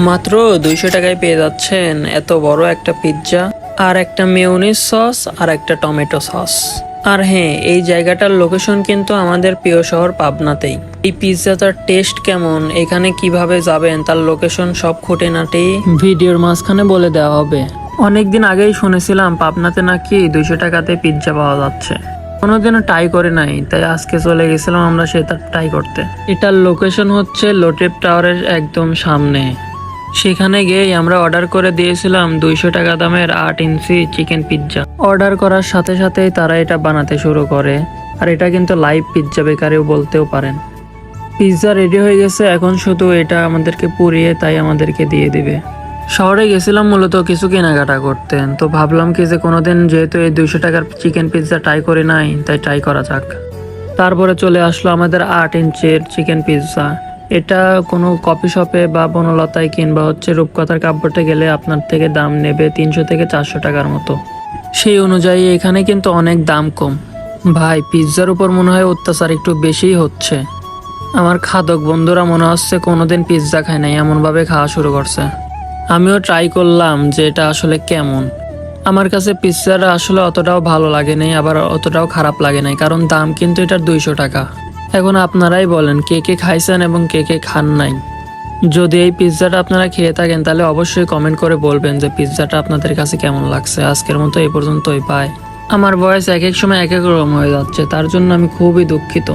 মাত্র 200 টাকায় পেয়ে যাচ্ছেন এত বড় একটা পিৎজা, আর একটা মেয়োনিজ সস, আর একটা টমেটো সস। আর হ্যাঁ, এই জায়গাটার লোকেশন কিন্তু আমাদের প্রিয় শহর পাবনাতেই। এই পিৎজাটার টেস্ট কেমন, এখানে কিভাবে যাবেন, তার লোকেশন সব খুঁটিনাটি ভিডিওর মাঝখানে বলে দেওয়া হবে। অনেকদিন আগেই শুনেছিলাম পাবনাতে নাকি 200 টাকাতে পিৎজা পাওয়া যাচ্ছে, কোনোদিনও ট্রাই করে নাই, তাই আজকে চলে গেছিলাম আমরা সেটা ট্রাই করতে। এটার লোকেশন হচ্ছে লোটেপ টাওয়ারের একদম সামনে। সেখানে গিয়েই আমরা অর্ডার করে দিয়েছিলাম 200 টাকা দামের 8 ইঞ্চি চিকেন পিৎজা। অর্ডার করার সাথে সাথেই তারা এটা বানাতে শুরু করে, আর এটা কিন্তু লাইভ পিৎজা বেকারেও বলতেও পারেন। পিৎজা রেডি হয়ে গেছে, এখন শুধু এটা আমাদেরকে পুড়িয়ে তাই আমাদেরকে দিয়ে দিবে। শহরে গেছিলাম মূলত কিছু কেনাকাটা করতে, তো ভাবলাম কি যে কোনোদিন যেহেতু এই 200 টাকার চিকেন পিৎজা ট্রাই করে নাই, তাই ট্রাই করা যাক। তারপরে চলে আসলো আমাদের 8 ইঞ্চের চিকেন পিৎজা। এটা কোনো কফি শপে বা বনলতায় কিংবা রূপকথার কাব্যতে গেলে আপনার থেকে দাম নেবে 300 থেকে 400 টাকার মতো। সেই অনুযায়ী এখানে কিন্তু অনেক দাম কম। ভাই, পিৎজার উপর মনে হয় অত্যাচার একটু বেশিই হচ্ছে। আমার খাদক বন্ধুরা মনে হচ্ছে কোনোদিন পিৎজা খায় নাই, এমনভাবে খাওয়া শুরু করছে। আমিও ট্রাই করলাম যে এটা আসলে কেমন। আমার কাছে পিৎজাটা আসলে অতটাও ভালো লাগে নাই, আবার অতটাও খারাপ লাগে নাই, কারণ দাম কিন্তু এটার 200 টাকা। এখন আপনারাই বলেন কে কে খাইছেন এবং কে কে খান নাই। যদি এই পিৎজাটা আপনারা খেয়ে থাকেন তাহলে অবশ্যই কমেন্ট করে বলবেন যে পিৎজাটা আপনাদের কাছে কেমন লাগছে। আজকের মতো এই পর্যন্তই, পাই। আমার ভয়েস এক এক সময় এক এক রকম হয়ে যাচ্ছে, তার জন্য আমি খুবই দুঃখিত।